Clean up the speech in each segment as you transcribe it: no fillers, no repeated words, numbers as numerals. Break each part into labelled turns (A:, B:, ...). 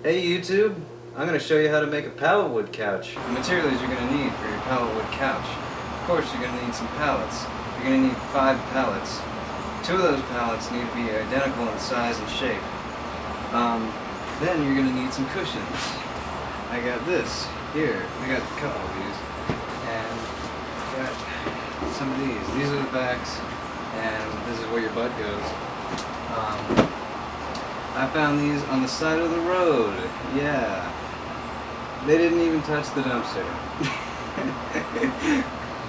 A: Hey YouTube, I'm going to show you how to make a pallet wood couch. The materials you're going to need for your pallet wood couch. Of course you're going to need some pallets. You're going to need 5 pallets. 2 of those pallets need to be identical in size and shape. Then you're going to need some cushions. I got this here. I got a couple of these. And I got some of these. These are the backs and this is where your butt goes. I found these on the side of the road. Yeah. They didn't even touch the dumpster.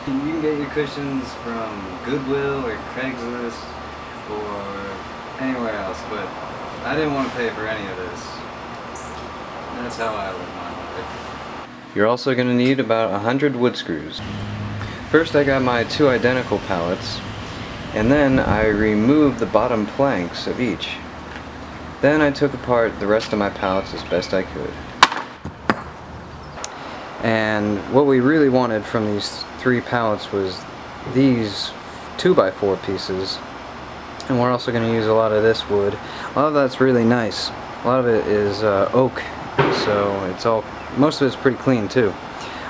A: You can get your cushions from Goodwill or Craigslist or anywhere else, but I didn't want to pay for any of this. That's how I live my life. You're also going to need about 100 wood screws. First I got my 2 identical pallets, and then I removed the bottom planks of each. Then I took apart the rest of my pallets as best I could. And what we really wanted from these 3 pallets was these 2x4 pieces. And we're also going to use a lot of this wood. A lot of that's really nice. A lot of it is oak, so it's all, most of it's pretty clean too.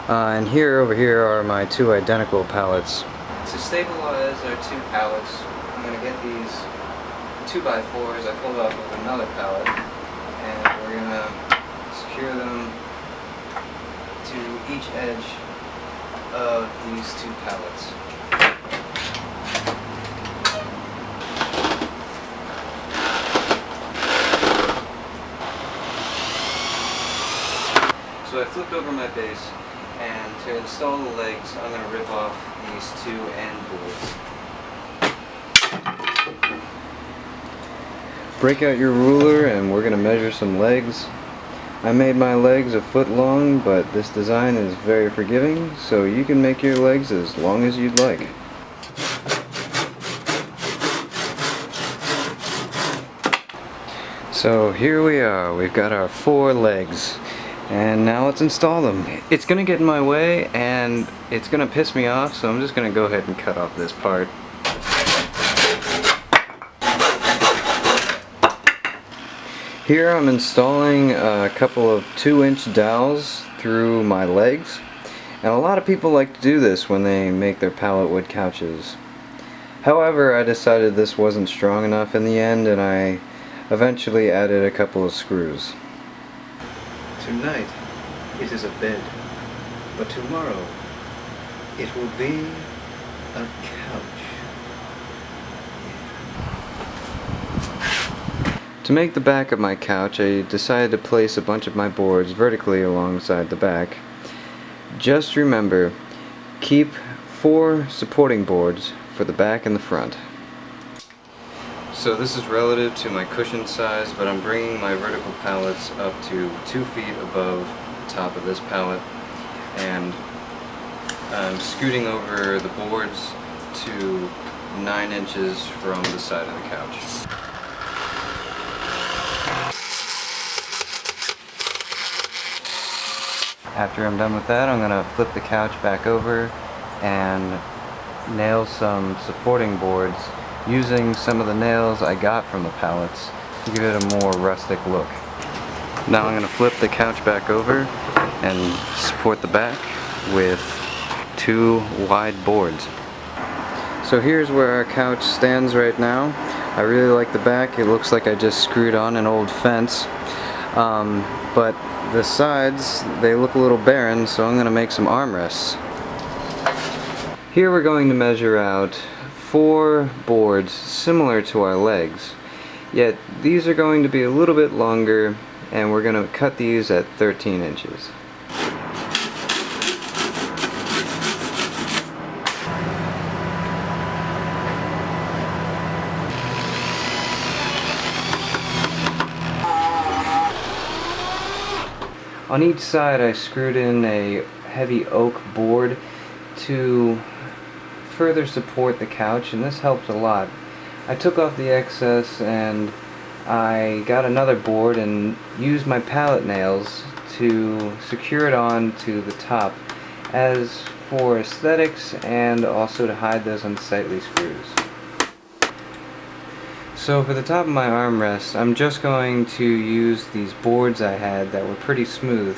A: And over here are my 2 identical pallets. To stabilize our 2 pallets, I'm going to get these 2x4s I pulled off with another pallet, and we're going to secure them to each edge of these 2 pallets. So I flipped over my base, and to install the legs I'm going to rip off these 2 end boards. Break out your ruler and we're going to measure some legs. I made my legs a foot long, but this design is very forgiving, so you can make your legs as long as you'd like. So here we are, we've got our 4 legs, and now let's install them. It's going to get in my way and it's going to piss me off, so I'm just going to go ahead and cut off this part. Here I'm installing a couple of 2-inch dowels through my legs, and a lot of people like to do this when they make their pallet wood couches. However, I decided this wasn't strong enough in the end, and I eventually added a couple of screws. Tonight it is a bed, but tomorrow it will be a couch. To make the back of my couch, I decided to place a bunch of my boards vertically alongside the back. Just remember, keep 4 supporting boards for the back and the front. So this is relative to my cushion size, but I'm bringing my vertical pallets up to 2 feet above the top of this pallet, and I'm scooting over the boards to 9 inches from the side of the couch. After I'm done with that, I'm going to flip the couch back over and nail some supporting boards using some of the nails I got from the pallets to give it a more rustic look. Now I'm going to flip the couch back over and support the back with 2 wide boards. So here's where our couch stands right now. I really like the back. It looks like I just screwed on an old fence. But the sides, they look a little barren, so I'm going to make some armrests. Here we're going to measure out 4 boards similar to our legs, yet these are going to be a little bit longer, and we're going to cut these at 13 inches. On each side I screwed in a heavy oak board to further support the couch, and this helped a lot. I took off the excess and I got another board and used my pallet nails to secure it on to the top, as for aesthetics and also to hide those unsightly screws. So for the top of my armrest, I'm just going to use these boards I had that were pretty smooth.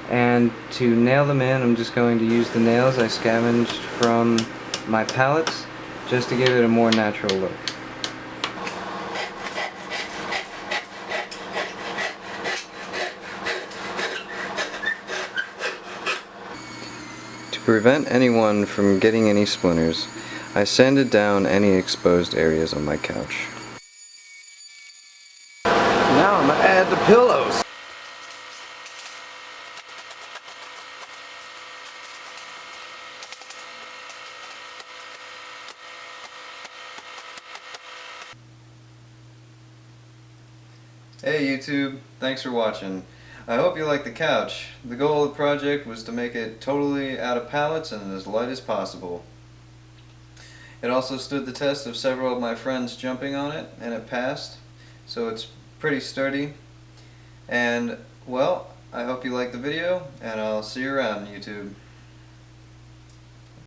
A: And to nail them in, I'm just going to use the nails I scavenged from my pallets, just to give it a more natural look. To prevent anyone from getting any splinters, I sanded down any exposed areas on my couch. Now I'm going to add the pillows. Hey YouTube, thanks for watching. I hope you like the couch. The goal of the project was to make it totally out of pallets and as light as possible. It also stood the test of several of my friends jumping on it, and it passed, so it's pretty sturdy. And, well, I hope you liked the video, and I'll see you around YouTube.